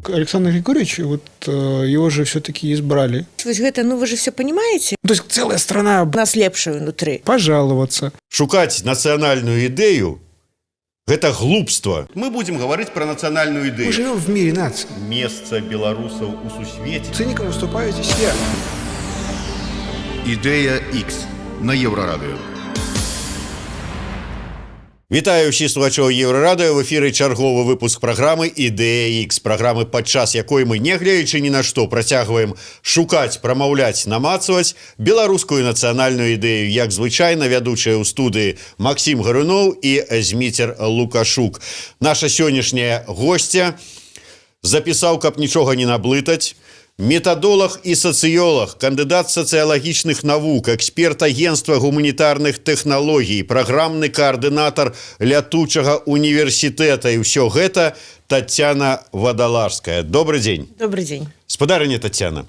Александр Григорьевич, вот его же все-таки избрали. Вось гэта, ну вы же все понимаете? То есть целая страна У нас лепшую внутри. пожаловаться. Шукаць нацыянальную ідэю – гэта глупства. Мы будем говорить про национальную Мы идею. живем в мире наций. Место белорусов у сусвете. Циником выступаю здесь я. Ідея X на Єврорадіо. Вітаю ўсіх слухачоў Еўрарадыё, в эфіры чарговы выпуск праграмы «Ідэя X», праграмы, падчас якой мы, нягледзячы ні на што, працягваем шукаць, прамаўляць, намацваць беларускую нацыянальную ідэю, як звычайна вядучыя ў студыі Максім Гаруноў і Зміцер Лукашук. Наша сённяшняя госця запісаў, каб нічога не наблытаць, метадолог і сацыёлог, кандыдат сацыялагічных навук, эксперт агенства гуманітарных тэхналогій, праграмны каардынатар лятучага універсітэта. І ўсё гэта Таццяна Вадаларская. Добрый дзень. Добрый день. Спадарыня Таццяна,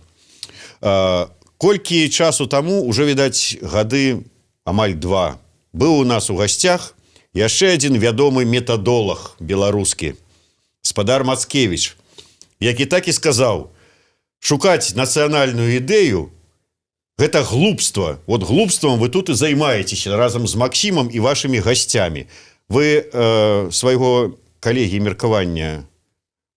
колькі часу таму, уже, відаць, гады амаль 2, быў у нас у гасцях яшчэ адзін вядомы метадолог беларускі, спадар Мацкевіч, які так і сказаў: шукаць нацыянальную ідэю – гэта глупства. Вот глупством вы тут и займаетесь разом с Максимом и вашими гостями. Вы свайго калегі меркавання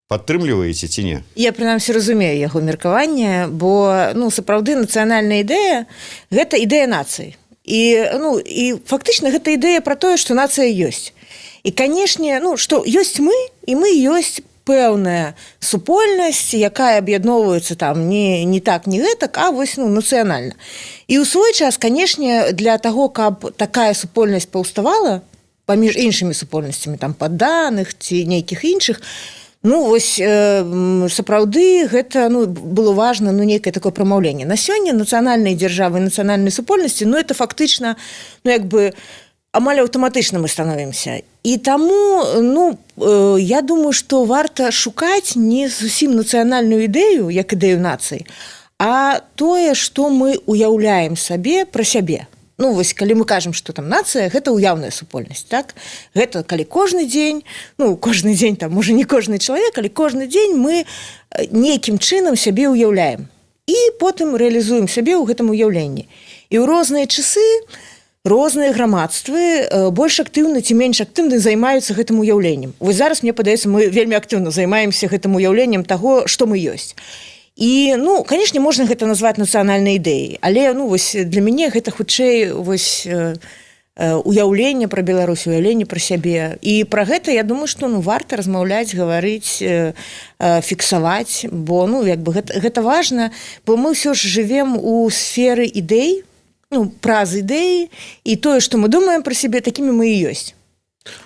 падтрымліваеце ці не? Я, прынамсі, разумею яго меркаванне, бо, ну, сапраўды нацыянальная ідэя – гэта ідэя нацыі. І фактычна гэта ідэя пра тое, што нацыя ёсць. І, канешне, ну, што ёсць мы, і мы ёсць пэўная супольнасць, якая аб'ядноўваецца там не так, не гэтак, а вось, ну, нацыянальна. І ў свой час, канешне, для таго, каб такая супольнасць паўставала паміж іншымі супольнасцямі, там, падданых ці нейкіх іншых, ну, вось, сапраўды гэта, ну, было важна, ну, нейкае такое прамаўленне. На сёння нацыянальныя дзяржавы, нацыянальнай супольнасці, ну, это фактычна, ну, як бы, амаль аўтаматычна мы становімся. І таму, ну, я думаю, што варта шукаць не зусім нацыянальную ідэю, як ідэю нацыі, а тое, што мы уяўляем сабе пра сябе. Ну, вось, калі мы кажам, што там нацыя, гэта ўяўная супольнасць, так? Гэта калі кожны дзень, ну, кожны дзень, там, можа, не кожны чалавек, але кожны дзень мы нейкім чынам сябе ўяўляем. І потым рэалізуем сябе ў гэтым уяўленні. І ў розныя часы розныя грамадствы больш актыўна ці менш актыўна займаюцца гэтым уяўленнем. Вось зараз, мне падаецца, мы вельмі актыўна займаемся гэтым уяўленнем таго, што мы ёсць. І, ну, канешне, можна гэта назваць нацыянальнай ідэяй, але, ну, вось, для мяне гэта хутчэй вось уяўленне пра Беларусь, уяўленне пра сябе. І пра гэта, я думаю, што, ну, варта размаўляць, гаварыць, фіксаваць, бо, ну, як бы гэта важна, бо мы ўсё ж жывем у сферы ідэй, ну, праз ідэі, і тое, што мы думаем про себе, такими мы и есть.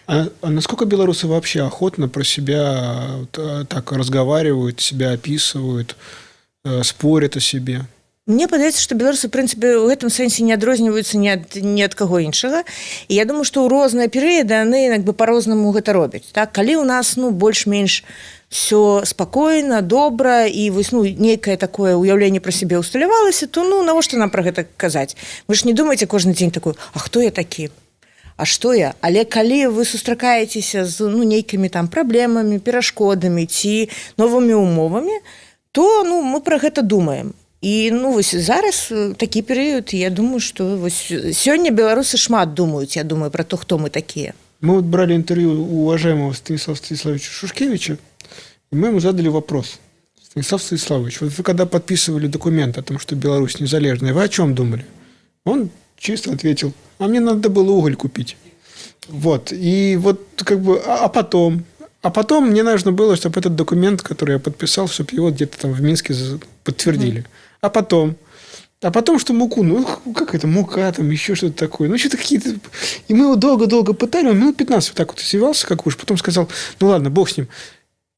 А насколько белорусы вообще охотно про себя так разговаривают, себя описывают, спорят о себе? Мне падаецца, што беларусы, в прынцыпе, у гэтым сэнсе не адрозніваюцца ні ад каго іншага. І я думаю, што ў розныя перыяды яны, як бы, па-рознаму гэта робяць. Так? Калі ў нас, ну, больш-менш все спакойна, добра, і вось, ну, нейкае такое ўяўленне пра сябе ўсталявалася, то, ну, навошта нам пра гэта казаць? Вы ж не думаеце кожны дзень такой: а хто я такі? А што я? Але калі вы сустракаецеся з, ну, нейкімі там праблемамі, перашкодамі ці новымі умовамі, то, ну, мы пра гэта думаем. І, ну, вось зараз такі перыяд, я думаю, што вось сёння беларусы шмат думаюць, я думаю, пра то, хто мы такія. Мы вот брали интервью у уважаемого Станислава Станиславовича Шушкевича, и мы ему задали вопрос: Станислав Станиславович, вот вы когда подписывали документ о том, что Беларусь незалежная, вы о чем думали? Он чисто ответил: а мне надо было уголь купить. Вот. И вот как бы, а потом мне нужно было, чтобы этот документ, который я подписал, чтобы его где-то там в Минске подтвердили. А потом, что муку, ну, как это, мука, там, еще что-то такое. Ну, что-то какие-то... И мы его долго-долго пытали, он минут 15 вот так вот извивался, как уж. Потом сказал: ну, ладно, бог с ним.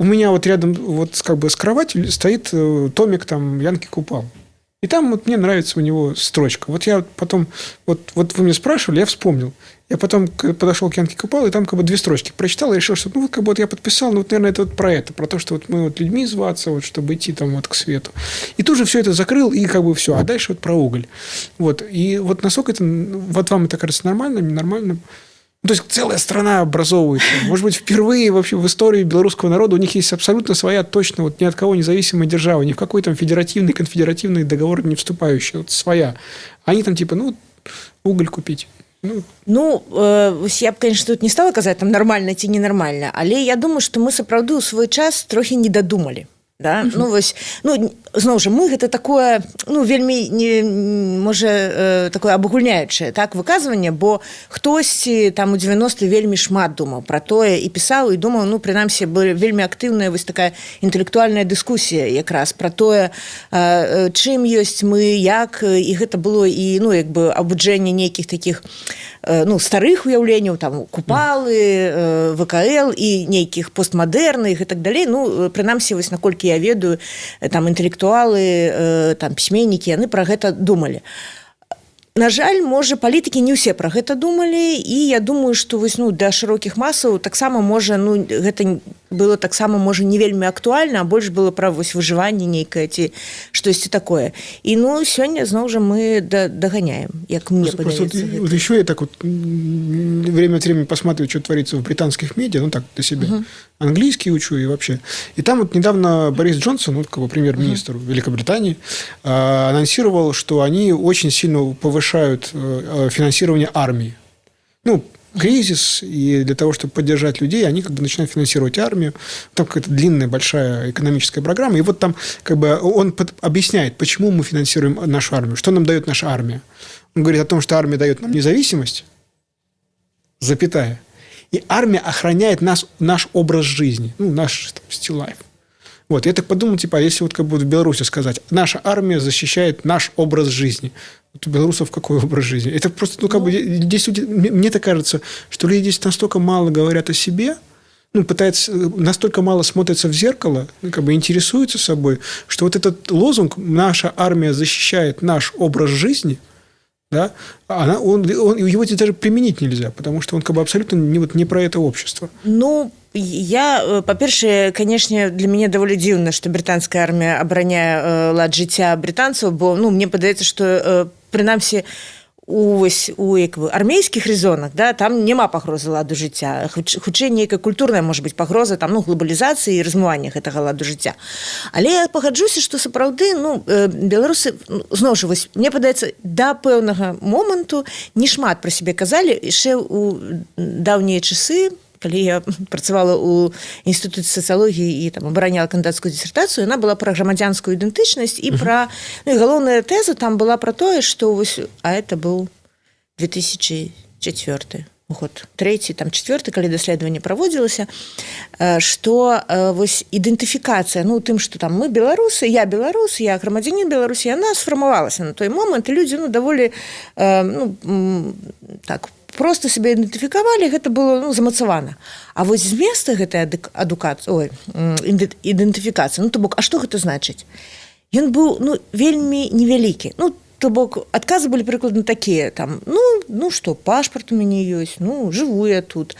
У меня вот рядом, вот как бы с кроватью стоит томик там Янки Купал. И там вот мне нравится у него строчка. Вот я потом, вот вы меня спрашивали, я вспомнил. Я потом подошел к Янке Купалу, и там как бы 2 строчки прочитал, и решил, что ну вот как бы вот я подписал, ну вот, наверное, это вот про то, что вот мы вот людьми зваться, вот, чтобы идти там вот к свету. И тут же все это закрыл, и как бы все. А дальше вот про уголь. Вот. И вот насколько это, вот вам это кажется нормальным, ненормальным? Ну, то есть целая страна образовывается. Может быть, впервые вообще в истории белорусского народа у них есть абсолютно своя, точно вот ни от кого независимая держава, ни в какой там федеративный, конфедеративный договор не вступающий. Вот своя. Они там типа, ну, уголь купить. Я б, конечно, тут не стала казаць там нармальна ці ненармальна, але я думаю, што мы сапраўды ў свой час трохі не дадумалі. Да? Зноў жа, мы гэта такое вельмі можа такое абагульняючае так выказванне, бо хтосьці там у 90-е вельмі шмат думаў пра тое і пісаў і думаў, прынамсі была вельмі актыўная вось такая інтэлектуальная дыскусія якраз пра тое, чым ёсць мы, як, і гэта было і абуджэнне нейкіх такіх старых уяўленняў, там Купалы, ВКЛ і нейкіх постмадэрных і так далей. Прынамсі, вось наколькі я ведаю, там інтэлектуалы, там пісьменнікі, яны пра гэта думалі. На жаль, можа, палітыкі не ўсе пра гэта думалі, і я думаю, што для шырокіх масаў таксама можа, гэта было таксама можа не вельмі актуальна, а больш было пра выжыванне нейкае ці штосьці такое. І сёння зноў жа мы даганяем, як мне падаецца. Вот еще я так вот время от времени посматриваю, что творится в британских медиа, так, для себя. Английский учу и вообще. И там вот недавно Борис Джонсон, как бы премьер-министр Великобритании, анонсировал, что они очень сильно повышают финансирование армии. Кризис, и для того, чтобы поддержать людей, они как бы начинают финансировать армию. Там какая-то длинная, большая экономическая программа. И вот там как бы он объясняет, почему мы финансируем нашу армию, что нам дает наша армия. Он говорит о том, что армия дает нам независимость, запятая. И армия охраняет наш образ жизни, наш стиль life. Вот, я так подумал, если вот как бы в Беларуси сказать, наша армия защищает наш образ жизни. Вот у белорусов какой образ жизни? Это просто, здесь люди, мне так кажется, что люди здесь настолько мало говорят о себе, пытаются, настолько мало смотрятся в зеркало, интересуются собой, что вот этот лозунг «наша армия защищает наш образ жизни», да, его здесь даже применить нельзя, потому что он как бы абсолютно не про это общество. Я, па-першае, канешне, для мяне даволі дзіўна, што брытанская армія абараняе лад жыцця брытанцаў, бо мне падаецца, што прынамсі у армейскіх рэзонах, да, там няма пагрозы ладу жыцця. Хутчэй нейкая культурная, можа быць, пагроза там, глобалізацыі і размывання гэтага ладу жыцця. Але я пагаджуся, што сапраўды беларусы, зноў жа, мне падаецца, да пэўнага моманту не шмат пра сябе казалі, яшчэ ў даўнія часы, калі я працавала ў інстытуце сацыялогіі і абараняла кандыдацкую дысертацыю, яна была пра грамадзянскую ідэнтычнасць і пра... і галоўная тэза там была пра тое, што это быў 2004 год, 3-й, 4-й, калі даследаванне праводзілася, што ідэнтыфікацыя, тым, што мы беларусы, я беларус, я грамадзянін Беларусі, яна сфармавалася на той момант, і людзі даволі просто сябе ідэнтыфікавалі, гэта было замацавана. А змест гэтай ідэнтыфікацыі, то бок, а што гэта значыць? Ён быў вельмі невялікі. То бок, адказы былі прыкладна такія, што, пашпарт у мяне ёсць, жыву я тут.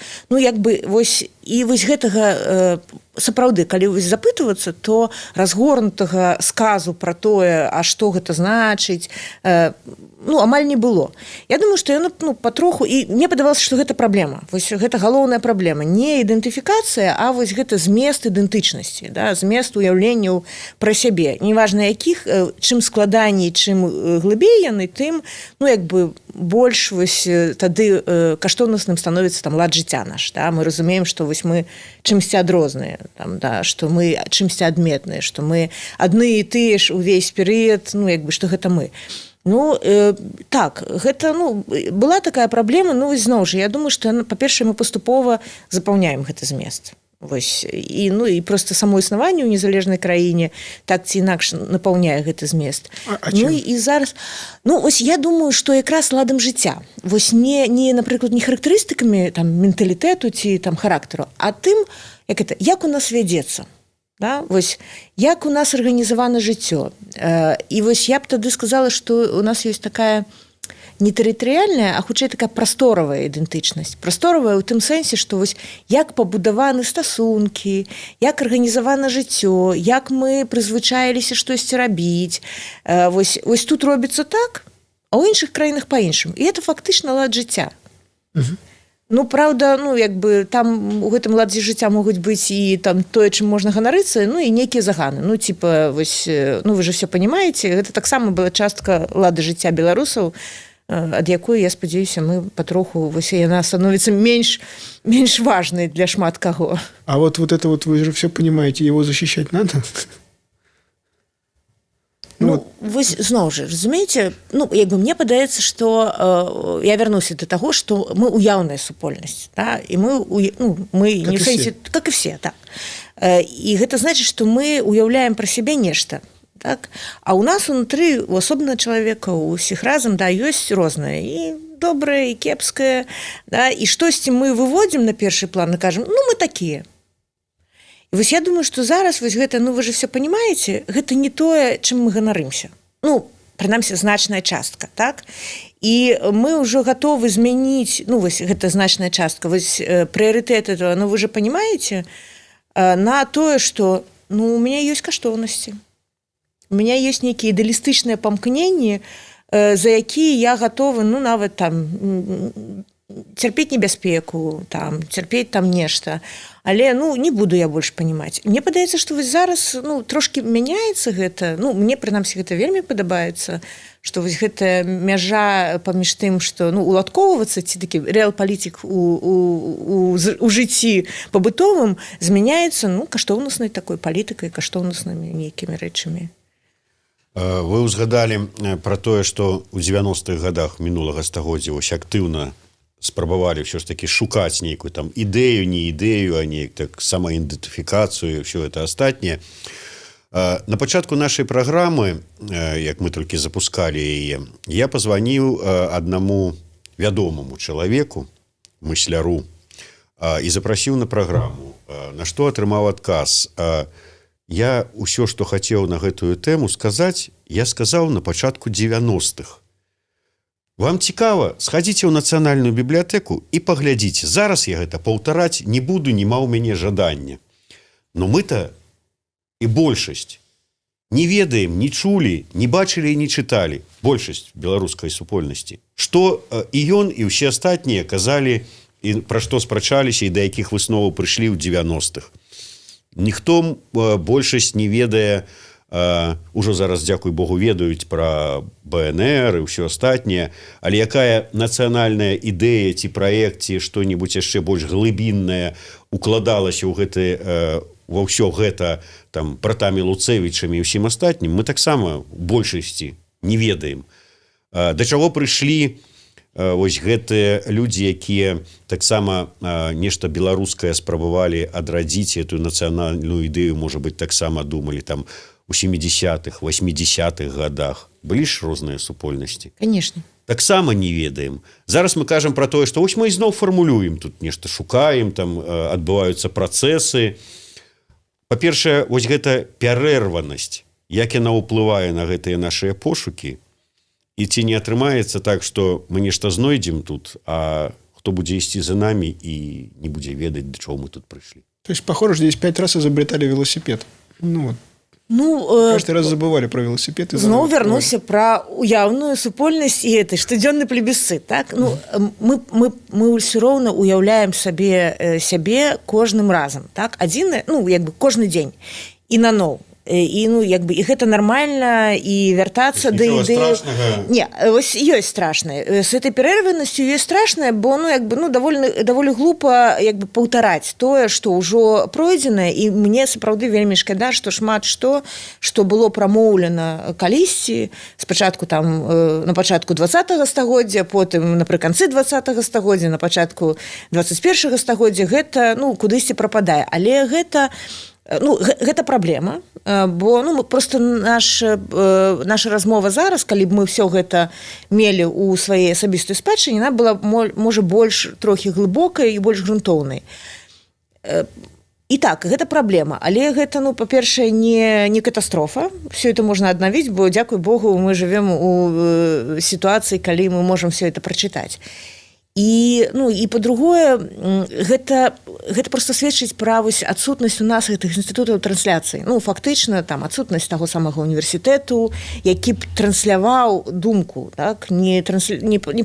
І гэтага сапраўды, калі запытвацца, то разгорнутага сказу пра тое, а што гэта значыць, амаль не было. Я думаю, што яно патроху, і мне падавалася, што гэта праблема. Гэта галоўная праблема. Не ідэнтыфікацыя, а гэта змест ідэнтычнасці, да, змест уяўленняў пра сябе. Неважна якіх, чым складаней, чым глыбей яны, тым, больш тады каштоўнасным становіцца лад жыцця наш. Да? Мы разумеем, што мы чымсьці адрозныя, што мы чымсьці адметныя, што мы адны і тыя ж увесь перыяд, што гэта мы. Так, гэта, была такая праблема, зноў жа, я думаю, што, па-першае, мы паступова запаўняем гэты змест. І проста само існаванне ў незалежнай краіне так ці інакш напаўняе гэты змест. І зараз, я думаю, што якраз ладам жыцця. Напрыклад, не характарыстыкамі менталітэту ці характару, а тым, як у нас вядзецца. Да? Вось, як у нас арганізавана жыццё. І вось я б тады сказала, што у нас ёсць такая не тэрытарыяльная, а хутчэй такая прасторавая ідэнтычнасць. Прасторавая ў тым сэнсе, што вось як пабудаваны стасункі, як арганізавана жыццё, як мы прызвычаіліся штосьці рабіць. Вось тут робіцца так, а ў іншых краінах па-іншаму. І это фактычна лад жыцця. Ну, праўда, там у гэтым ладзе жыцця могуць быць і там тое, чым можна ганарыцца, і нейкія заганы. Вы же все понимаете, гэта таксама была частка лады жыцця беларусаў, ад якой, я спадзяюся, мы патроху, яна становіцца менш важнай для шмат каго. А вот это вот вы же все понимаете, его защищать надо? Зноў жа, разумееце, мне падаецца, што я вярнуся да таго, што мы уяўная супольнасць, да? І мы не сэнсе, как і все, так. І гэта значыць, што мы уяўляем пра сябе нешта, так? А ў нас унутры, у асобнага чалавека, у ўсіх разам, да, ёсць рознае, і добрае, і кепскае, да? І штосьці мы выводзім на першы план і кажам, мы такія. І вось я думаю, што зараз вось гэта, вы же все понимаете, гэта не тое, чым мы ганарымся. Прынамсі, значная частка, так? І мы ўжо гатовы змяніць, гэта значная частка, прыярытэт этого, вы же понимаете, на тое, што, у меня ёсць каштоўнасці. У меня ёсць нейкія ідэалістычныя памкненні, за якія я гатовы, нават там цярпець небяспеку, цярпець нешта. Але, не буду я больш панимаць. Мне падаецца, што вось зараз, трошкі мяняецца гэта. Мне, прынамсі, гэта вельмі падабаецца, што вось гэтая мяжа паміж тым, што, уладкоўвацца, ці такі рэал-палітык у жыцці пабытовым змяняецца, каштоўнаснай такой палітыкай, каштоўнаснымі нейкімі рэчамі. Вы ўзгадалі пра тое, што ў 90-х гадах мінулага стагоддзя вось актыўна спрабавалі ўсё ж такі шукаць нейкую там ідэю, не ідэю, а неяк так самаідэнтыфікацыю, ўсё гэта астатняе. На пачатку нашай праграмы, як мы толькі запускалі яе, я пазваніў аднаму вядомаму чалавеку, мысляру, і запрасіў на праграму, на што атрымаў адказ. Я ўсё, што хацеў на гэтую тэму сказаць, я сказаў на пачатку 90-х. Вам цікава, схадзіце ў нацыянальную бібліятэку і паглядзіце. Зараз я гэта паўтараць не буду, нема ў мяне жадання. Но мы-то і большасць не ведаем, не чулі, не бачылі і не чыталі. Большасць беларускай супольнасці. Што і ён, і ўсе астатнія казалі, і пра што спрачаліся, і да якіх высноваў прыйшлі ў 90-х. Ніхто большасць не ведае, ужо зараз, дзякуй Богу, ведаюць пра БНР і ўсё астатняе, але якая нацыянальная ідэя ці праект, ці што-небудзь яшчэ больш глыбіннае укладалася ва ўсё гэта братамі Луцэвічамі і ўсім астатнім, мы таксама у большасці не ведаем. Да чаго прыйшлі вось гэтыя людзі, якія таксама нешта беларускае спрабавалі адрадзіць, эту нацыянальную ідэю, можа быць, таксама думалі у 70-х, 80-х годах. Былі ж розныя супольнасці. Конечно. Таксама не ведаем. Зараз мы кажам пра тое, што вось мы ізноў фармулюем, тут нешта шукаем, адбываюцца працэсы. Па-першае, вось гэта перэрванасць, як яна ўплывае на гэтыя нашыя пошукі, і ці не атрымаецца так, што мы нешта знойдзем тут, а хто будзе ісці за намі і не будзе ведаць, да чаго мы тут прыйшлі. То есть, похоже, здесь 5 раз изобретали велосипед. Каждый раз забывали про велосипед. Зноў вярнуся пра уяўную супольнасць і гэты штодзённы плебісцыт, так? Мы ўсё роўна уяўляем сябе кожным разам, так? Кожны дзень і наноў. І гэта нармальна, і вяртацца да ідэі. Не, вось ёсць страшнае. З гэтай перэрванасцю ёсць страшнае, бо даволі глупа паўтараць тое, што ўжо пройдзенае, і мне сапраўды вельмі шкада, што шмат што было прамоўлена калісьці, спачатку на пачатку 20-го стагоддзя, потым напрыканцы 20-го стагоддзя, на пачатку 21-го стагоддзя, гэта кудысьці прападае. Але гэта праблема, бо просто наша размова зараз, калі б мы ўсё гэта мелі ў сваёй асабістай спадчыне, яна была, можа, больш трохі глыбокай і больш грунтоўнай. І так, гэта праблема, але гэта, ну, па-першае, не катастрофа. Все это можна аднавіць, бо, дзякуй Богу, мы жывем у сітуацыі, калі мы можам все это прачытаць. І, ну, і па-другое, гэта проста сведчыць пра вось адсутнасць у нас гэтых інстытутаў трансляцыі. Ну, фактычна, там, адсутнасць таго самага універсітэту, які б трансляваў думку, так? Не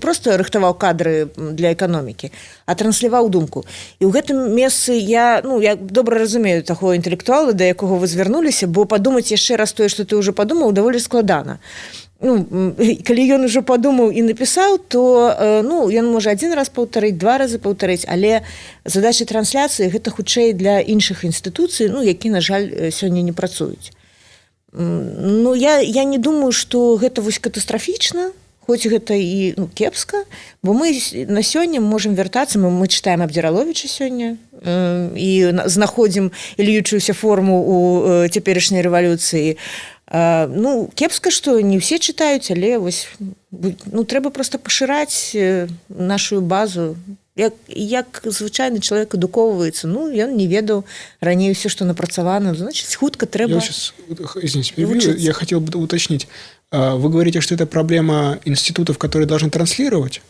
проста рыхтаваў кадры для эканомікі, а трансляваў думку. І ў гэтым месцы я добра разумею таго інтэлектуала, да якога вы звярнуліся, бо падумаць яшчэ раз тое, што ты ўжо падумаў, даволі складана. Ну, калі ён ужо падумаў і напісаў, то ён можа адзін раз паўтарыць, два разы паўтарыць, але задача трансляцыі гэта хутчэй для іншых інстытуцый, ну, які, на жаль, сёння не працуюць. Ну, я не думаю, што гэта вось катастрафічна, хоць гэта і кепска, бо мы на сёння можам вяртацца, мы чытаем Абдзіраловіча сёння і знаходзім льючуюся форму у цяперашняй рэвалюцыі. Ну, кепска, што не ўсе чытаюць, але вось, ну, трэба проста пашыраць нашу базу. Як звычайны чалавек адукоўваецца, ну, ён не ведаў раней усё, што напрацавана, значит, хутка трэба... Я хотел бы уточнить. Вы говорите, что это проблема институтов, которые должны транслировать,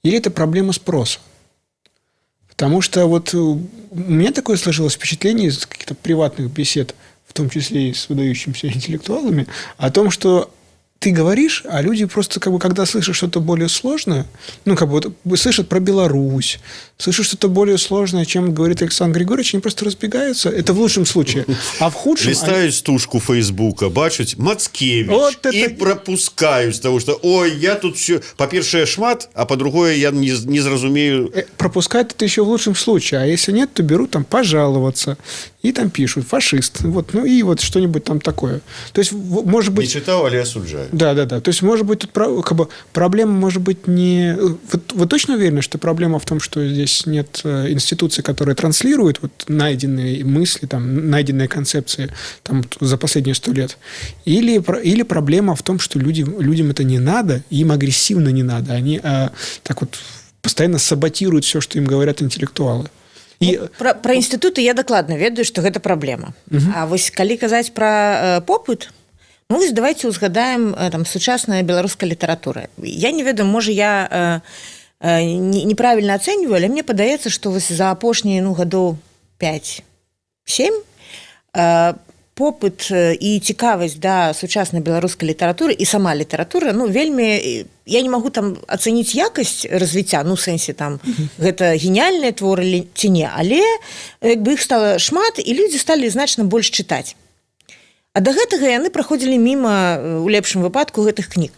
или это проблема спроса? Потому что вот у меня такое сложилось впечатление из каких-то приватных бесед, в том числе и с выдающимися интеллектуалами, о том, что ты говоришь, а люди просто, как бы, когда слышат что-то более сложное, ну, как бы, вот, слышат про Беларусь, слышат что-то более сложное, чем говорит Александр Григорьевич, они просто разбегаются. Это в лучшем случае. А в худшем... Листают стужку Фейсбука, бачать Мацкевич вот и пропускают, потому что, ой, я тут все... По-першее, шмат, а по-другое, я не зразумею... Пропускают это еще в лучшем случае. А если нет, то берут там пожаловаться. И там пишут фашист. Вот, ну и вот что-нибудь там такое. То есть, может быть... Не читал, але осуждаю. Да. То есть, может быть, тут как бы, проблема может быть не... Вы точно уверены, что проблема в том, что здесь нет институций, которые транслируют вот найденные мысли, там, найденные концепции там, за последние 100 лет? Или проблема в том, что людям это не надо, им агрессивно не надо. Они так вот постоянно саботируют все, что им говорят интеллектуалы. Пра інстытуты я дакладна ведаю, што гэта праблема. А вось калі казаць пра попыт, ну вось давайте узгадаем там сучасная беларуская літаратура. Я не ведаю, можа я неправільна ацэньваю, але мне падаецца, што вось за апошнія гадоў 5-7 попыт і цікавасць да сучаснай беларускай літаратуры і сама літаратура, ну, вельмі... Я не магу там ацэніць якасць развіцця, ну, сэнсе, там, гэта геніяльныя творы ці не, але як бы іх стала шмат, і людзі сталі значна больш чытаць. А да гэтага яны праходзілі міма, у лепшым выпадку, гэтых кніг.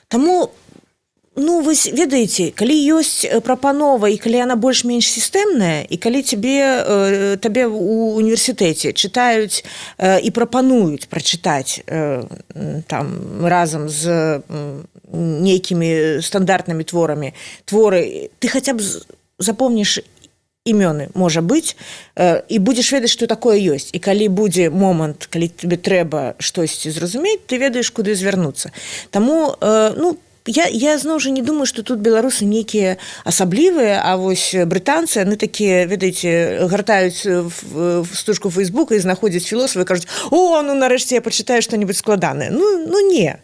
Таму, ну, вы ведаеце, калі ёсць прапанова і калі яна больш-менш сістэмная, і калі табе ў універсітэце чытаюць і прапануюць прачытаць там разам з нейкімі стандартнымі творамі творы, ты хаця б запомніш імёны, можа быць, і будзеш ведаць, што такое ёсць. І калі будзе момант, калі тебе трэба штосьці зразумець, ты ведаеш, куды звярнуцца. Таму, ну, Я зноў жа не думаю, што тут беларусы нейкія асаблівыя, а вось брытанцы, яны такія, ведаеце, гартаюць в стужку Фейсбука і знаходзяць філосафы і кажуць: «О, ну нарэшце я пачытаю што-нибудь складанае». Ну не.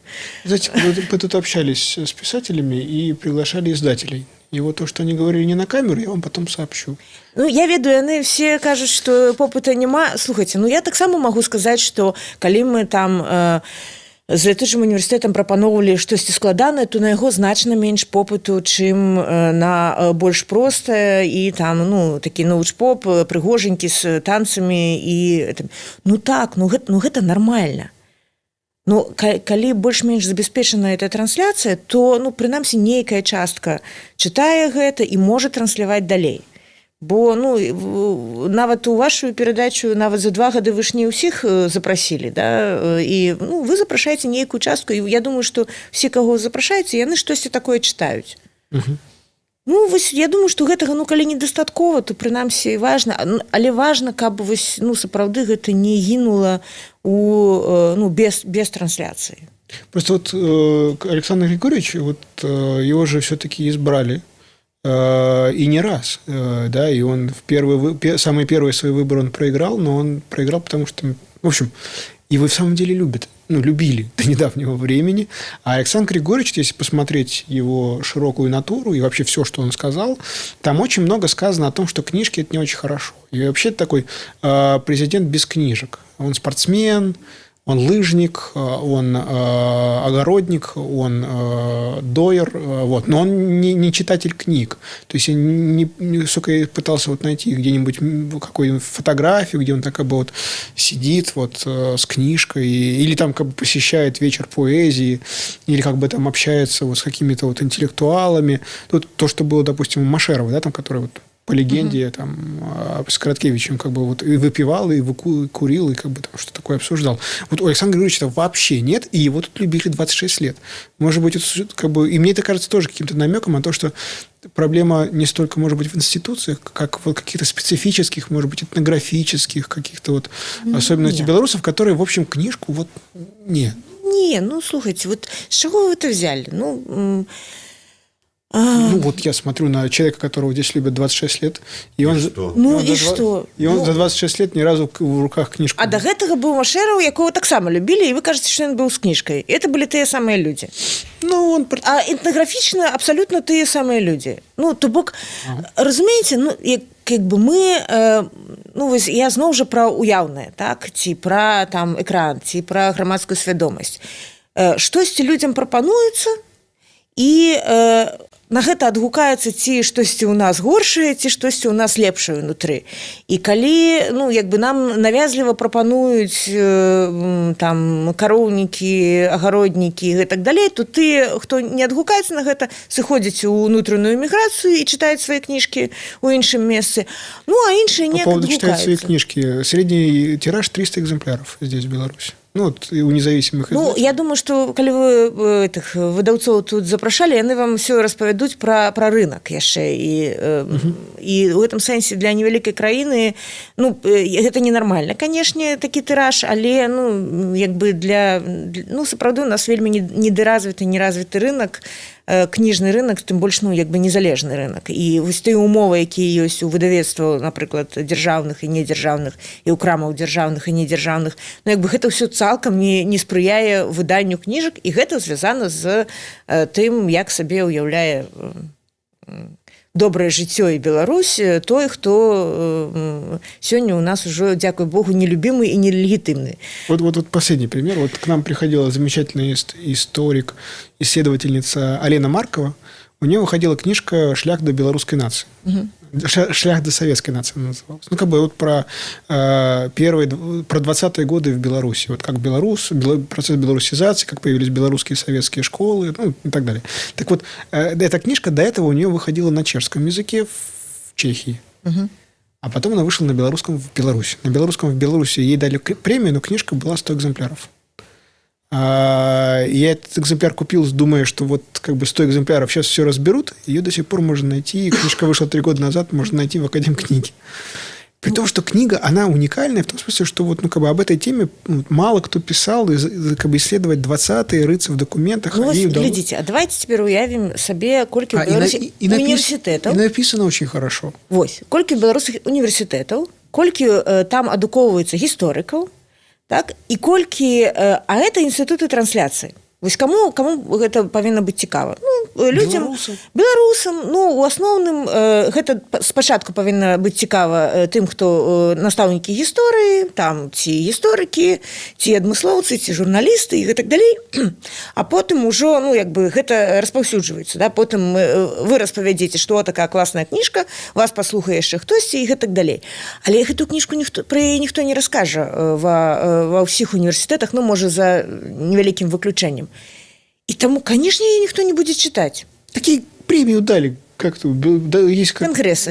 Знаете, вы тут общались с писателями и приглашали издателей. И вот то, что они говорили не на камеру, я вам потом сообщу. Ну, я ведаю, яны все кажуць, што попыта няма. Слухайце, ну я таксама магу сказаць, што калі мы там... з летучым універсітэтам прапаноўвалі штосьці складанае, то на яго значна менш попыту, чым на больш простае і там, ну, такі научпоп, прыгожанькі з танцамі і... Ну так, ну гэта нармальна. Ну, калі больш-менш забяспечаная эта трансляцыя, то, ну, прынамсі, нейкая частка чытае гэта і можа трансляваць далей. Бо, ну, нават у вашу перадачу нават за 2 гады вы ж не ўсіх запрасілі, да? І, ну, вы запрашаеце нейкую частку, і я думаю, што все, каго запрашаеце, яны штосьці такое чытаюць. Ну, вось, я думаю, што гэтага, ну, калі недастаткова, то, прынамсі, важна, але важна, каб, вось, ну, сапраўды гэта не гінула без трансляцыі. Просто вот Александр Григорьевич, вот его же все-таки избрали и не раз, да, и он самые первые свои выборы он проиграл, но он проиграл, потому что, в общем, его в самом деле любили до недавнего времени. А Александр Григорьевич, если посмотреть его широкую натуру и вообще все, что он сказал, там очень много сказано о том, что книжки – это не очень хорошо. И вообще это такой президент без книжек. Он спортсмен, он лыжник, он огородник, он доер, вот. Но он не читатель книг. То есть я сука, пытался вот найти где-нибудь какую-нибудь фотографию, где он так как бы вот сидит вот с книжкой, или там как бы посещает вечер поэзии, или как бы там общается вот с какими-то вот интеллектуалами. Тут то, что было, допустим, у Машерова, да, там, который вот по легенде, там, с Короткевичем как бы вот и выпивал, и курил, и как бы там что-то такое обсуждал. Вот у Александра Григорьевича вообще нет, и его тут любили 26 лет. Может быть, это как бы... И мне это кажется тоже каким-то намеком на то, что проблема не столько, может быть, в институциях, как в каких-то специфических, может быть, этнографических каких-то вот особенностей белорусов, которые, в общем, книжку вот нет. Не, ну, слушайте, вот с чего вы это взяли? Ну, вот я смотрю на человека, которого здесь любят 26 лет, и он, что? Ну, і што? И он за 26 лет ни разу в руках книжку. А до гэтага быў Машэраў, якого таксама любілі, і вы кажаце, што ён быў з кніжкай. Это былі тыя самыя людзі. Ну, он... А этнаграфічна абсалютна тыя самыя людзі. Ну, то бок, разумееце, ну, як бы мы, ну, вось я зноў жа пра уяўнае, так, ці пра там экран, ці пра грамадскую свядомасць. Штосьці людзям прапануецца, і на гэта адгукаецца ці штосьці ў нас горшае, ці штосьці ў нас лепшае ўнутры. І калі, ну, як бы нам навязліва прапануюць там кароўнікі, агароднікі і так далей, то ты, хто не адгукаецца на гэта, сыходзіць у ўнутраную эміграцыю і чытаюць свае кніжкі ў іншым месцы. Ну, а іншыя не адгукаюцца. По поводу читают свои книжки. Средний тираж 300 экземпляров здесь, в Беларуси. Ну, вот, і у независимых издательств. Ну, я думаю, што калі вы этих выдаўцоў тут запрашалі, яны вам все распавядуць пра рынок яшчэ. І ў гэтым сэнсе для невялікай краіны, ну, гэта ненармальна, канешне, такі тыраж, але, ну, як бы ну, сапраўды, у нас вельмі неразвіты рынок, кніжны рынок, тым больш, ну, як бы незалежны рынок. І вось тыя умовы, якія ёсць у выдавецтваў, напрыклад, дзяржаўных і недзяржаўных, і ў крамаў дзяржаўных і недзяржаўных, ну, як бы гэта ўсё цалкам не спрыяе выданню кніжак, і гэта звязана з тым, як сабе ўяўляе добрае жыццё і Беларусь той, хто сёння у нас уже, дзякуй Богу, нелюбимый и нелегитимный. Вот последний пример. Вот к нам приходила замечательная историк, исследовательница Алена Маркова. У нее выходила книжка «Шлях до белорусской нации». «Шлях до советской нации» она называлась. Ну, как бы вот про 20-е годы в Беларуси. Вот как процесс белорусизации, как появились белорусские советские школы, ну, и так далее. Так вот, эта книжка до этого у нее выходила на чешском языке в Чехии. А потом она вышла на белорусском в Беларуси. На белорусском в Беларуси ей дали премию, но книжка была 100 экземпляров. Я этот экземпляр купил, думая, что вот как бы 100 экземпляров сейчас все разберут, ее до сих пор можно найти. Книжка вышла 3 года назад, можно найти в Академкниге. При том, что книга, она уникальная в том смысле, что вот, ну, как бы об этой теме мало кто писал, и как бы исследовать 20-е, рыться в документах. Ну, глядите, а давайте теперь уявим себе, колькі в Беларусі універсітэтаў. И написано очень хорошо. Вось, колькі в Беларусі універсітэтаў, колькі там адукоўваецца гісторыкаў, так, і колькі, а гэта інстытуты трансляцыі. Вось каму гэта павінна быць цікава? Ну, людзям, беларусам, ну, у асноўным гэта спачатку павінна быць цікава тым, хто настаўнікі гісторыі, там, ці гісторыкі, ці адмыслоўцы, ці журналісты і гэтак далей. А потым ужо, ну, як бы гэта распаўсюджваецца, да? Потым вы распавядзеце, што такая класная кніжка, вас паслухае яшчэ хтосьці і гэтак далей. Але гэту кніжку пра яе ніхто не раскажа ва ўсіх універсітэтах, ну, можа, за невялікім выключэннем. И тому, конечно, ее никто не будет читать. Такие премию дали как-то. Есть Конгресс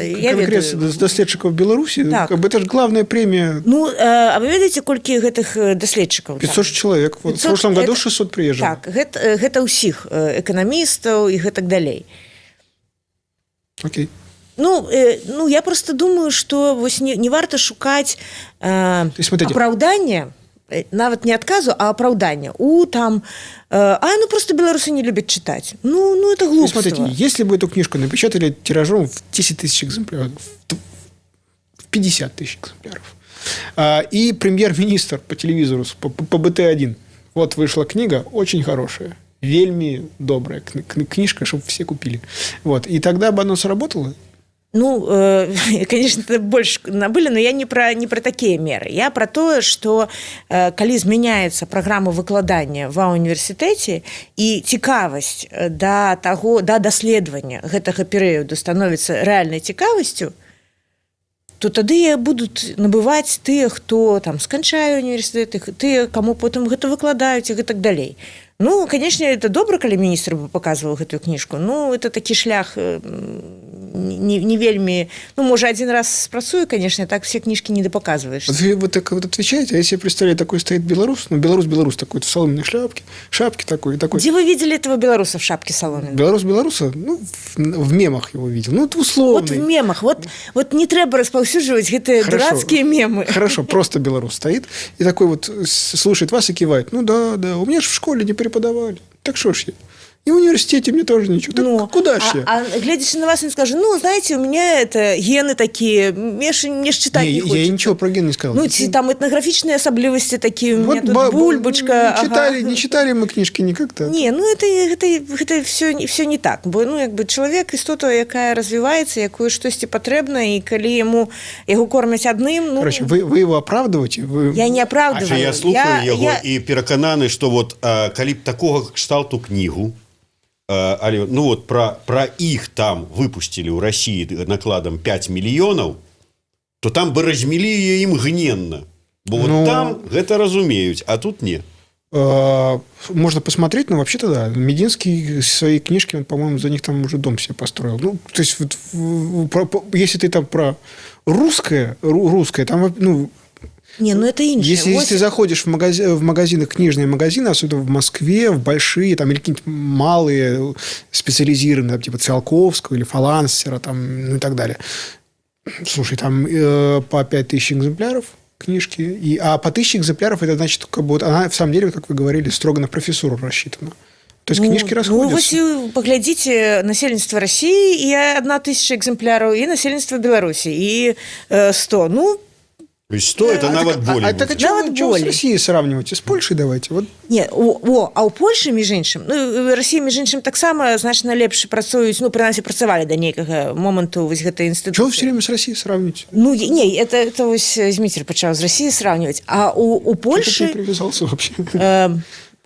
доследчиков Беларуси. Так. Как бы это же главная премия. Ну, а вы ведаете, колькі гэтых доследчиков? 500 человек. 500, в прошлом году 600 приезжало. Так, гэта ўсіх эканамістаў і гэтак далей. Окей. Ну, я просто думаю, что не варта шукаць апраўдання нават не адказу, а апраўдання там ну просто беларусы не любят читать. Ну это глупство. Смотрите, если бы эту книжку напечатали тиражом в 10 тысяч экземпляров, в 50 тысяч экземпляров, и премьер-министр по телевизору, по БТ-1, вот вышла книга, очень хорошая, вельми добрая книжка, чтобы все купили. Вот. И тогда бы оно сработало? Ну, конечно, это больше набыли, но я не про такие меры. Я про то, что калі змяняецца праграма выкладання ва універсітэце і цікавасць да даследавання гэтага перыяду становіцца рэальнай цікавасцю, то тады будуць набываць тыя, хто там сканчае універсітэт, тыя, каму потым гэта выкладаюць і гэтак далей. Ну, конечно, это добра, калі міністр бы паказваў гэтую кніжку. Ну, это такі шлях не вельмі... Ну, можа, один раз спрацуе, конечно, так все книжки не допоказываешь. Вы так вот отвечаете, а если представляете, такой стоит белорус, ну, белорус такой, в соломенной шапке такой. Где вы видели этого белоруса в шапке соломенной? Белоруса? Ну, в мемах его видел. Ну, это условный. Вот в мемах. Вот не треба распаўсюджваць гэтыя дурацкие мемы. Хорошо, просто белорус стоит и такой вот слушает вас и кивает. Ну, да, у меня же в школе не преподавали. Так что ж я? И в университете мне тоже ничего. Так куда ж я? А глядячи на вас, он скажет, ну, знаете, у меня это гены такие, мне ж читать не хочется. Я ничего про гены не сказал. Ну, там этнографичные особливости такие, у меня тут бульбочка. Не читали мы книжки никак-то. Не, ну, это все не так. Бо, ну, як бы чоловік, істота, яка розвивається, якою щось потрібно, і коли його кормять одним, ну... Короче, вы его оправдываете? Я не оправдываю. Я слухаю його і переконаний, що от, коли б такого кшталту книгу, ну вот про их там выпустили у России накладом 5 миллионов, то там бы размели ее им гненно. Бо вот там это разумеют, а тут нет. Можно посмотреть, но вообще-то да. Мединский свои книжки, он, по-моему, за них там уже дом себе построил. Ну, то есть, вот, если ты там про русское, там, ну... Не, ну это инше. Если ты заходишь в магазины, книжные магазины, особенно в Москве, в большие, там, или какие-нибудь малые, специализированные, там, типа Циолковского или Фалансера, там, ну и так далее. Слушай, там по 5000 экземпляров книжки, а по 1000 экземпляров это значит, как бы, она, в самом деле, как вы говорили, строго на профессуру рассчитана. То есть книжки расходятся. Ну, вот поглядите населенство России, и 1000 экземпляров, и населенство Беларуси, и 100. Ну, то есть 100 это нават более. Так а что с Россией сравниваете? С Польшей давайте. Вот. Не, а у Польши, між іншим, ну, Россия, між іншим, таксама значно лепше працуюць, ну, принаймні, працавали до некага моменту вось гэтай інстытуцыі. Чего вы все время с Россией сравниваете? Ну, не, это вось Зміцер пачаў з Россией сравнивать. А у Польши... Ты привязался вообще?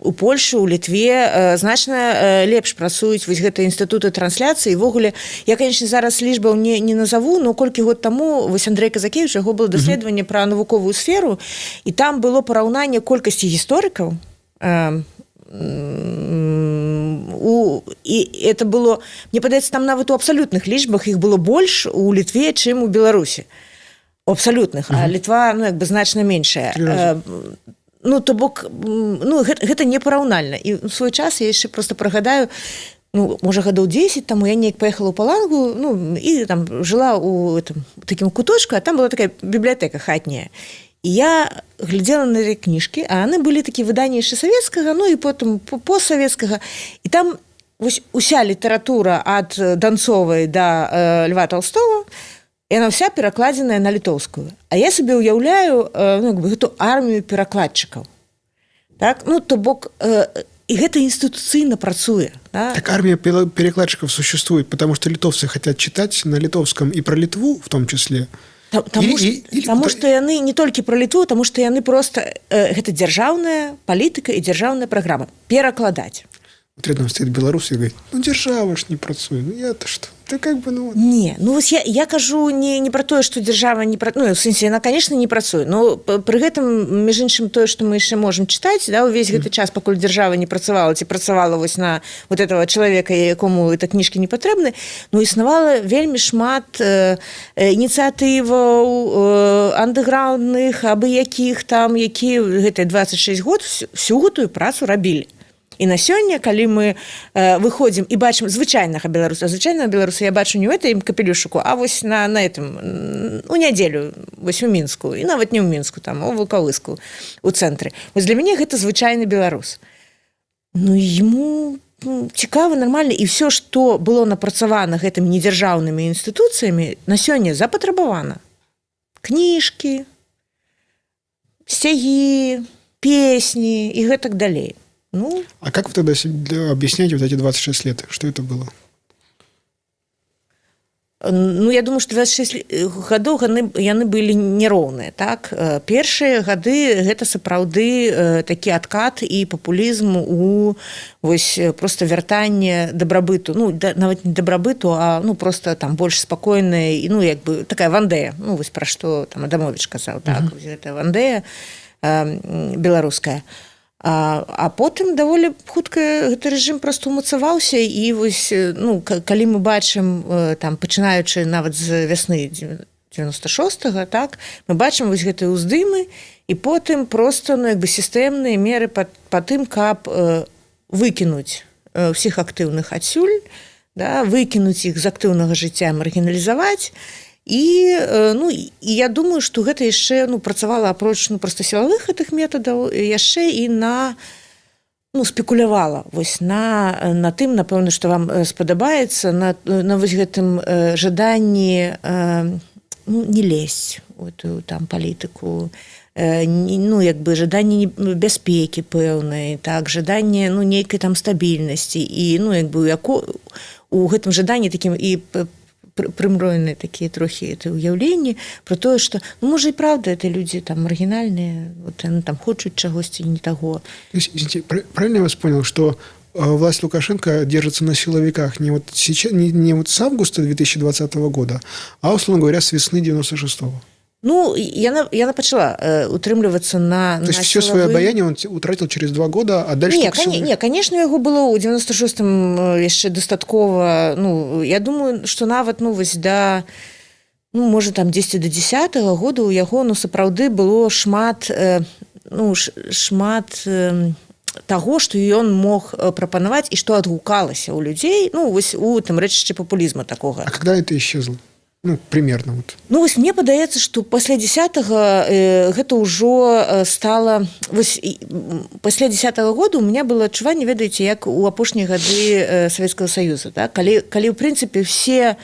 У Польшы, у Літве значна лепш працуюць вось гэтыя інстытуты трансляцыі. Ввогуле, я, конечно, зараз лічбаў не назову, но колькі год таму вось Андрэй Казакевіч, яго было даследаванне пра навуковую сферу, і там было параўнанне колькасці гісторыкаў. І это было, мне падаецца, там нават у абсалютных лічбах іх было больш у Літве, чым у Беларусі. У абсалютных, а Літва, ну, як бы значна меншая. Ну, то бок, ну, гэта непараўнальна. І ў свой час я яшчэ просто прыгадаю, ну, можа, гадоў 10 таму я неяк паехала ў Палангу, ну, і там жыла ў такім куточку, а там была такая бібліятэка хатняя. І я глядзела на эти кніжкі, а яны былі такія выданні яшчэ савецкага, ну, і потым постсавецкага. І там вось уся літаратура ад Данцовай да Льва Толстого, яна вся перакладзеная на літоўскую. А я сабе ўяўляю, ну, гэту армію перакладчыкаў. Так? Ну, то бок, і гэта інстытуцыйна працуе. Да? Так армия перекладчиков существует, потому что литовцы хотят читать на литовском и про Литву в том числе. Таму што яны не толькі пра Літву, таму што яны проста... Гэта дзяржаўная палітыка і дзяржаўная праграма. Перакладаць. Вот рядом стоит белорус и говорит, ну, держава ж не працуе, ну, я-то что? Ты как бы, ну... Не, ну, вось я кажу не про тое, што дзяржава не працуе, ну, в сэнсе, яна, конечно, не працуе, но пры гэтым, між іншым, тое, што мы яшчэ можам чытаць, да, увесь гэты час, пакуль дзяржава не працавала, ці працавала вось на вот этого чалавека, якому это кніжкі не патрэбны, ну, існавала вельмі шмат ініцыятываў андэграундных, абы якіх там, якія гэтыя 26 год всю гэтую працу рабілі. І на сёння, калі мы выходзім і бачым звычайнага беларуса я бачу не ў гэтым капелюшыку, а вось на этом у нядзелю вось у Мінску, і нават не ў Мінску, там у Вулкавыску у цэнтры. Вось для мяне гэта звычайны беларус. Ну яму цікава, нармальна, і ўсё, што было напрацавана гэтымі недзяржаўнымі інстытуцыямі, на сёння запатрабавана. Кніжкі, сцягі, песні і гэтак далей. Ну, а как вы тогда объясняете вот эти 26 лет? Что это было? Ну, я думаю, што 26 гадоў яны былі нероўныя. Так? Першыя гады гэта сапраўды такі адкат і папулізм у вось, проста вяртанне дабрабыту. Ну, нават не дабрабыту, а ну, проста там больш спакойная, ну, як бы такая вандэя. Ну, вось пра што там Адамовіч казаў. Так? Вось гэта вандэя беларуская. А потым даволі хутка гэты рэжым проста умацаваўся, і вось, ну, калі мы бачым, там, пачынаючы нават з вясны 96-го, так, мы бачым вось гэтыя ўздымы, і потым проста, ну, як бы сістэмныя меры па тым, каб выкінуць ўсіх актыўных адсюль, да, выкінуць іх з актыўнага жыцця, маргіналізаваць. І, ну, і я думаю, што гэта яшчэ ну, працавала апроч ну, проста сілавых гэтых метадаў, яшчэ і на ну, спекулявала вось на тым, напэўна, што вам спадабаецца, на вось гэтым жаданні ну, не лезть у эту там палітыку, ну, як бы жаданні бяспекі пэўнай, так, жаданне ну, нейкай там стабільнасці, і ну, як бы у гэтым жаданні такім і прымроеныя такія трохі ўяўленні про тое, што ну, можа і правда это людзі там маргінальныя, вот, там хочуць чагосьці не таго. Извините, правильно я вас понял, что власть Лукашенко держится на силовиках не вот сейчас, не вот с августа 2020 года, а, условно говоря, с весны 96-го? Ну, яна пачала утрымлівацца на То есть все свое обаяние он утратил через 2 года, а дальше... Не, конечно, яго было ў 96-м яшчэ дастаткова, ну, я думаю, што нават, ну, вось да, ну, можа, там, 10 до 10-го года у яго, ну, сапраўды было шмат, ну, шмат таго, што ён мог прапанаваць і што адгукалася ў людзей, ну, вось у там рэчышчы папулізма такога. А когда это исчезло? Ну, примерно. Вот. Ну, вось мне падаецца, што пасля 10-го гэта ўжо стала... Вось, пасля 10-го года у меня было адчуванне, ведаеце, як у апошнія гады Савецкага Саюза. Да? Калі, ў прынцыпе, все...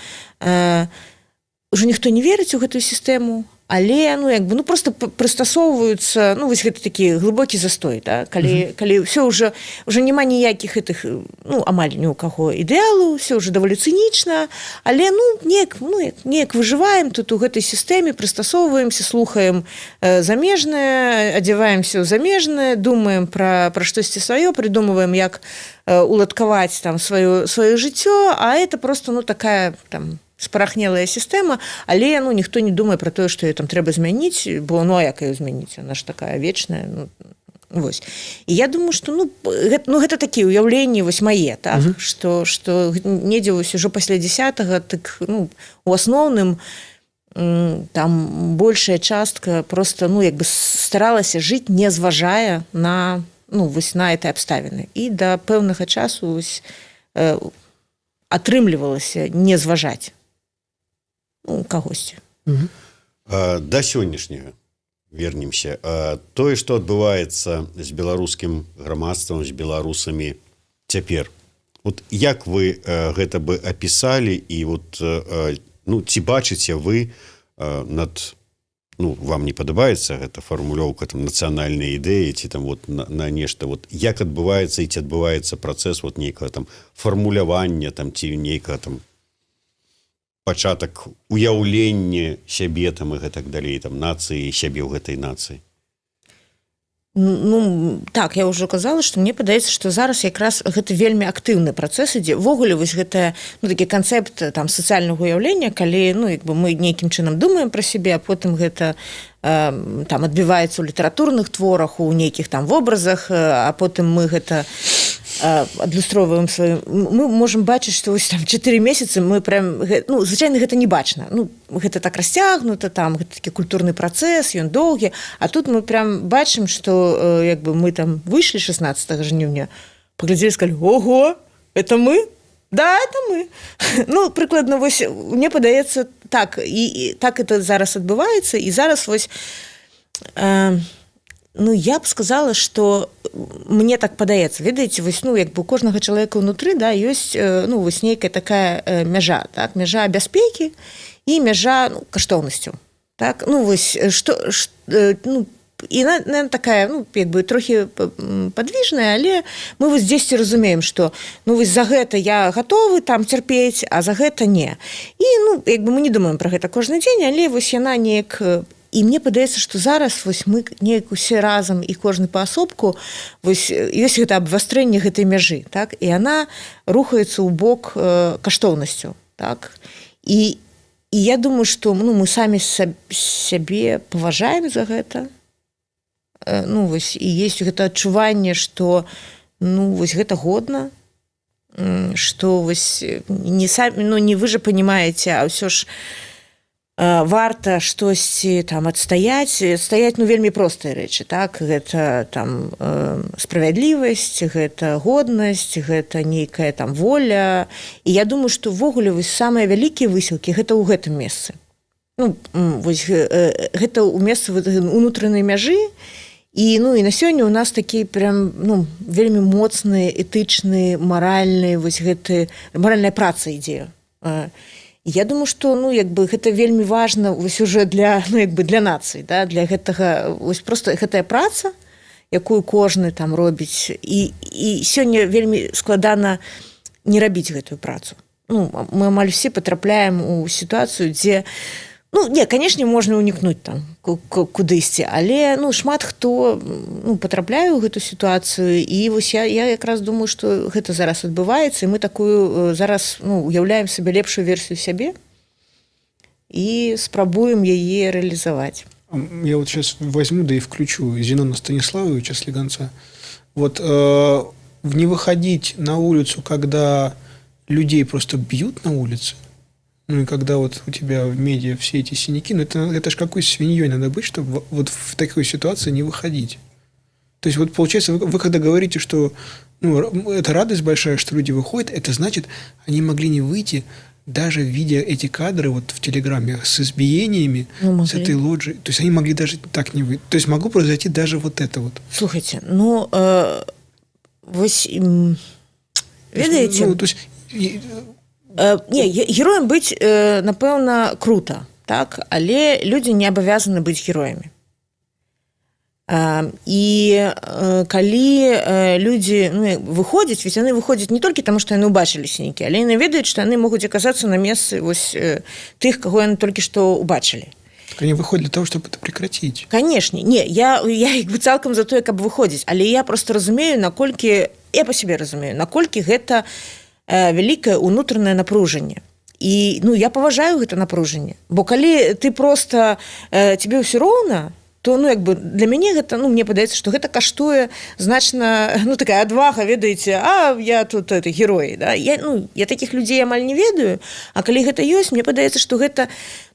Уже ніхто не верыць у гэтую сістэму, але, ну, як бы, ну, просто прыстасоўваюцца, ну, вось гэта такі глыбокі застой, да? Калі ўсё ўжо няма ніякіх гэтых, ну, амаль ні ў каго ідэалу, ўсё ўжо даволі цынічна, але, ну, неяк выжываем тут у гэтай сістэме, прыстасоўваемся, слухаем замежнае, адзяваемся ў замежнае, думаем пра штосьці сваё, прыдумваем, як уладкаваць там сваё жыццё, а это просто, ну, такая, там, спарахнелая сістэма, але ну, ніхто не думае пра тое, што яе там трэба змяніць, бо ну, а як яе змяніць? Яна ж такая вечная. Ну, вось. І я думаю, што ну, гэта такія ўяўленні вось мае, так? Што недзе вось ужо пасля 10-го, так, ну, у асноўным там большая частка просто, ну, як бы старалася жыць, не зважае на, ну, вось на этой абставіны. І да пэўнага часу вось атрымлівалася не зважаць. Кагосьці. Да сённяшняга вернемся. Тое, што адбываецца з беларускім грамадствам, з беларусамі цяпер. Вот як вы гэта бы апісалі і вот, ну, ці бачыце вы над... Ну, вам не падабаецца гэта фармулёўка там нацыянальнай ідэі ці там вот на нешта, вот як адбываецца і ці адбываецца працэс вот нейкага там фармулявання там ці нейкага там пачатак уяўлення сябе там і гэтак далей там нацыі сябе ў гэтай нацыі. Ну, так, я ўжо казала, што мне падаецца, што зараз якраз гэта вельмі актыўны працэс ідзе. Ввогуле вось гэта ну, такі канцэпт там сацыяльнага уяўлення, калі ну, як бы мы нейкім чынам думаем пра сябе, а потым гэта там адбіваецца ў літаратурных творах, у нейкіх там вобразах, а потым мы гэта адлюстроўваем сваю... Мы можам бачыць, што вось там 4 месяцы мы прям... Ну, звычайна гэта не бачна. Ну, гэта так расцягнута, там гэта такі культурны працэс, ён доўгі, а тут мы прям бачым, што як бы мы там выйшлі 16 жніўня, паглядзелі, сказалі: ого, это мы? Да, это мы. Ну, прыкладна, вось, мне падаецца, так, і так это зараз адбываецца, і зараз вось, ну, я б сказала, што мне так падаецца, ведаеце, вось, ну, як бы у кожнага чалавека ўнутры, да, ёсць, ну, вось нейкая такая мяжа, так, мяжа бяспекі і мяжа, ну, каштоўнасцяў, так, ну, вось, ну, і она такая, ну, як бы трохі падвижная, але мы вось дзесьці разумеем, што, ну, вось за гэта я гатовы там цярпець, а за гэта не. І, ну, як бы мы не думаем пра гэта кожны дзень, але вось яна неяк... І мне падаецца, што зараз вось мы неяк усе разам і кожны паасобку, вось ёсць гэта абвастрэнне гэтай мяжы, так, і яна рухаецца ў бок каштоўнасцяў, так. І я думаю, што, ну, мы самі сябе паважаем за гэта. Ну, вось, і ёсць гэта адчуванне, што, ну, вось гэта годна, што вось не самі, ну, не вы же панимаеце, а ўсё ж варта штосьці там адстаяць, ну, вельмі простыя рэчы, так, гэта там справядлівасць, гэта годнасць, гэта нейкая там воля, і я думаю, што ўвогуле вось самыя вялікія высілкі гэта ў гэтым месцы. Ну, вось гэта ў месцы унутранай мяжы. І, ну, і на сёння у нас такі прям, ну, вельмі моцны, этычны, маральны, вось гэты, маральная праца ідзе. Я думаю, што, ну, як бы гэта вельмі важна вось уже для, ну, як бы для нацыі, да, для гэтага, вось просто гэтая праца, якую кожны там робіць, і сёння вельмі складана не рабіць гэтую працу. Ну, мы амаль все потрапляем у сітуацыю, дзе, ну, не, канешне, можна ўнікнуць там кудысьці, але, ну, шмат хто, ну, потрапляе ў гэту сітуацыю, і вось я якраз думаю, што гэта зараз адбываецца, і мы такую зараз, ну, уяўляем сабе лепшую версію сябе і спрабуем яе рэалізаваць. Я вот сейчас возьму, да и включу Зенона Станиславовича Слегонца. Вот не выходить на улицу, когда людей просто бьют на улице, ну и когда вот у тебя в медиа все эти синяки, ну это ж какой свиньей надо быть, чтобы вот в такой ситуации не выходить. То есть вот получается, вы когда говорите, что, ну, это радость большая, что люди выходят, это значит, они могли не выйти, даже видя эти кадры вот в Телеграме с избиениями, ну, с этой лоджией. То есть они могли даже так не выйти. То есть могло произойти даже вот это вот. Слушайте, ну, вось, ведаеце... Ну, то есть... Не, героем быць, напэўна, круто, так, але людзі не абавязаны быць героямі. І калі людзі, ну, выходзяць, ведь яны выходзяць не толькі таму, што яны ўбачылі сінякі, але яны ведаюць, што яны могуць аказацца на месцы вось тых, каго яны толькі што ўбачылі. Так они выходят для того, чтобы это прекратить. Канешне, не, я як бы цалкам за тое, каб выходзіць, але я просто разумею, наколькі, я па сябе разумею, наколькі гэта вялікае ўнутранае напружанне. І, ну, я паважаю гэта напружанне, бо калі ты просто тебе ўсё роўна, то, ну, як бы для мяне гэта, ну, мне падаецца, што гэта каштуе значна, ну, такая адвага, ведаеце, а я тут это герой, да, я такіх людзей амаль не ведаю, а калі гэта ёсць, мне падаецца, што гэта,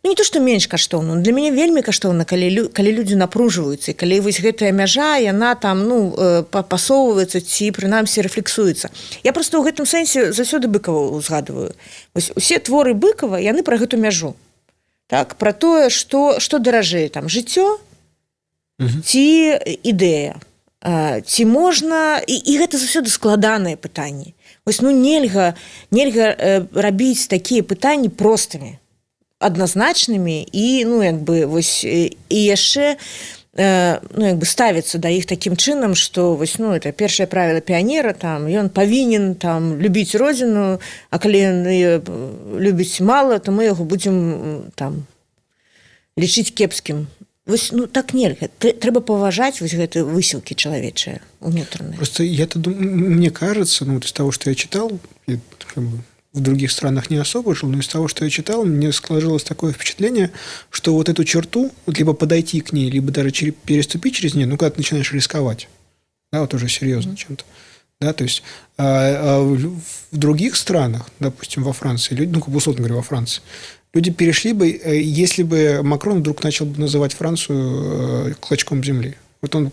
ну, не то, што менш каштоўна, для мяне вельмі каштоўна, калі людзі напружваюцца, і калі вось гэтая мяжа, яна там, ну, пасоўваецца ці, прынамсі, рэфлексуецца. Я проста ў гэтым сэнсе заўсёды Быкова узгадваю. Вось усе творы Быкова, яны пра гэту мяжу. Так, пра тое, што даражэй, там, жыццё, ці ідэя, ці можна, і гэта заўсёды складаныя пытанні. Вось, ну, нельга рабіць такія пытанні простымі, адназначнымі і, ну, як бы, вось, і яшчэ, ну, як бы ставіцца да іх такім чынам, што, вось, ну, это першае правіла піянера, там, ён павінен, там, любіць родзіну, а калі ён любіць мала, то мы яго будзем, там, лічыць кепскім. Вось, ну, так нельга. Трэба паважаць вось гэты высілкі чалавечыя, унутраныя. Просто я-то думаю, мне кажется, ну, вот из того, что я читал, я, как бы, в других странах не особо жил, но из того, что я читал, мне сложилось такое впечатление, что вот эту черту, вот либо подойти к ней, либо даже переступить через нее, ну, когда ты начинаешь рисковать, да, вот уже серьезно чем-то, да, то есть в других странах, допустим, во Франции, люди, ну, как бы, условно говоря, во Франции, люди перешли бы, если бы Макрон вдруг начал бы называть Францию клочком земли. Вот он,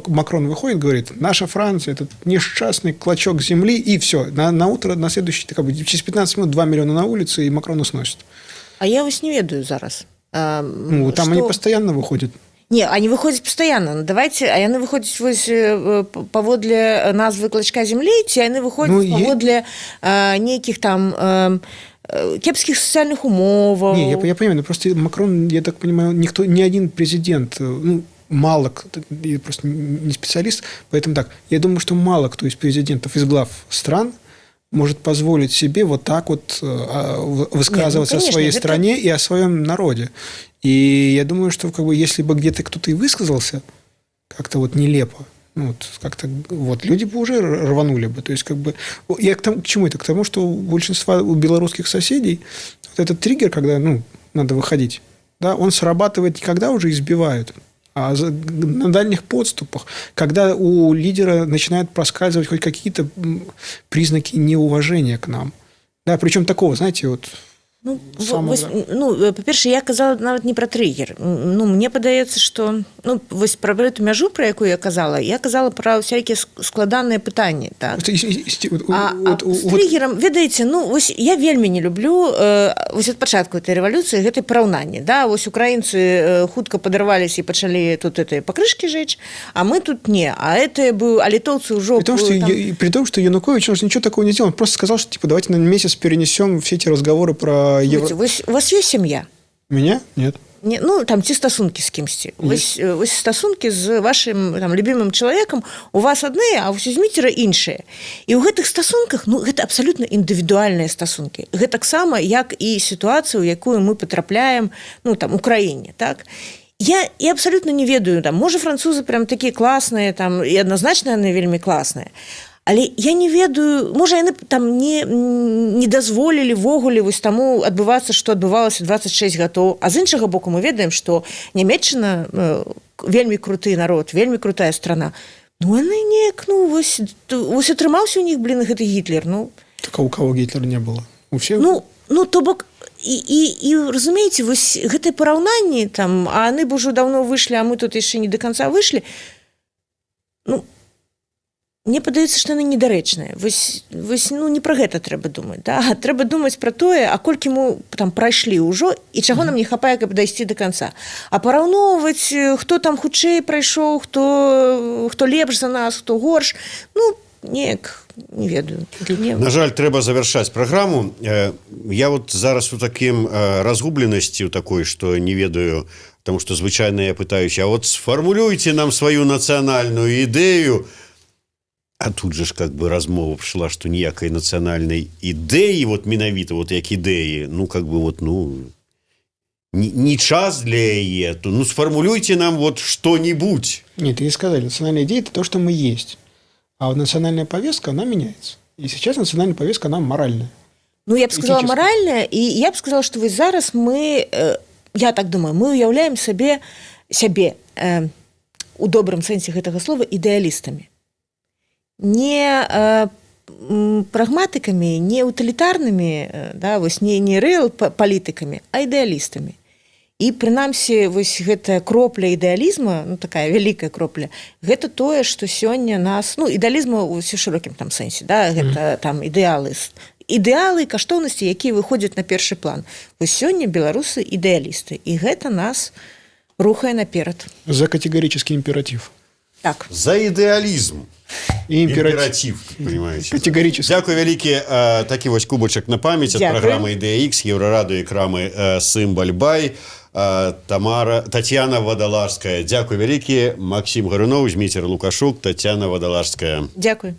Макрон выходит, говорит, наша Франция – это несчастный клочок земли, и все. На утро, на следующий, через 15 минут 2 миллиона на улице, и Макрона сносит. А я вось не ведаю зараз. Ну, там они постоянно выходят. Не, они выходят постоянно. Ну, давайте, а яны выходят вось паводле назвы клочка земли, ці яны выходят паводле нейкіх там кепских социальных умоваў. Не, я понимаю, но просто Макрон, я так понимаю, ни один президент, ну, мало кто, я просто не специалист, поэтому так, я думаю, что мало кто из президентов, из глав стран может позволить себе вот так вот высказываться о своей стране и о своем народе. И я думаю, что если бы где-то кто-то и высказался как-то вот нелепо, ну, вот, как-то вот люди бы уже рванули бы. То есть я к чему это? К тому, что у большинства у белорусских соседей вот этот триггер, когда надо выходить, да, он срабатывает не когда уже избивают, а на дальних подступах, когда у лидера начинают проскальзывать хоть какие-то признаки неуважения к нам. Да, причем такого, знаете, вот... па-перше, я казала нават не пра триггер. Мне падаецца, што вось пра гэту мяжу, пра якую я казала пра ўсякія складаныя пытанні, так? З триггерам, ведаеце, вось я вельмі не люблю вось ад пачатку этой рэвалюцыі гэтай параўнанні, да? Вось украінцы хутка падарваліся і пачалі тут этой пакрышкі жэч, а мы тут не. А літоўцы ўжо... При том, что Янукович, он же ничего такого не сделал, он просто сказал, что давайте на месяц перенесем все эти разговоры про у вас есть семья? У меня? Нет. Там ці стасункі з кімсьці. Вось стасункі з вашым любімым чалавекам у вас адныя, а вось узьміце іншыя. І ў гэтых стасунках, гэта абсалютна індывідуальныя стасункі. Гэтаксама, як і сітуацыя, у якую мы патрапляем, у краіне, так? Я абсалютна не ведаю, можа, французы прям такія класныя, і адназначна яны вельмі класныя. Але я не ведаю, можа, яны там не дазволілі ввогуле вось таму адбывацца, што адбывалася 26 гадоў. А з іншага боку мы ведаем, што Нямецчына вельмі круты народ, вельмі крутая страна. Яны неяк, вось атрымаўся у них, гэты Гітлер. Так а у кого Гітлера не было? У всех? То бок, і разумееце, вось гэтае параўнанне, а яны б ужо даўно выйшлі, а мы тут яшчэ не до конца выйшлі. Мне падаецца, што яны недарэчныя. Вось не пра гэта трэба думаць. Да? Трэба думаць пра тое, а колькі мы там прайшлі ўжо і чаго нам не хапае, каб дайсці да канца. А параўноўваць, хто там хутчэй прайшоў, хто лепш за нас, хто горш, неяк не ведаю. На жаль, трэба завяршаць праграму. Я вот зараз у такім разгубленасці у такой, што не ведаю, потому што звычайна я пытаюсь, а вот сфармулюйце нам сваю нацыянальную ідэю. А тут же ж размова пішла, што ніякай нацыянальнай ідэі, менавіта, як ідэі, не час для яе, то сфармулюйте нам что-нибудь. Нет, и сказали, национальная идея – это то, что мы есть. А вот национальная повестка, она меняется. И сейчас национальная повестка, она моральная. Я б сказала моральная, и я б сказала, что вот зараз мы, я так думаю, мы уяўляем сябе у добрым сэнсе гэтага слова ідэалістамі. Не прагматыкамі, не уталітарнымі, да, не рэал-палітыкамі, а ідэалістамі. І, прынамсі, гэтая кропля ідэалізма, такая вялікая кропля, гэта тое, што сёння нас... ідэалізма ў шырокім сэнсе, да, гэта ідэалы, каштоўнасці, якія выходзяць на першы план. Сёння беларусы ідэалісты, і гэта нас рухае наперад. За категорический императив. Так. За ідэалізм. І імператив, понимаете. Категорически. Дякую вялікі. Такі кубачак на памяць ад праграмы «Ідэя Х», Еўрарадыё і крамы «Сымбаль-Бай». Тацьяна Вадалажская. Дякую вялікі. Максім Гаруноў, Зміцер Лукашук, Тацьяна Вадалажская. Дякую.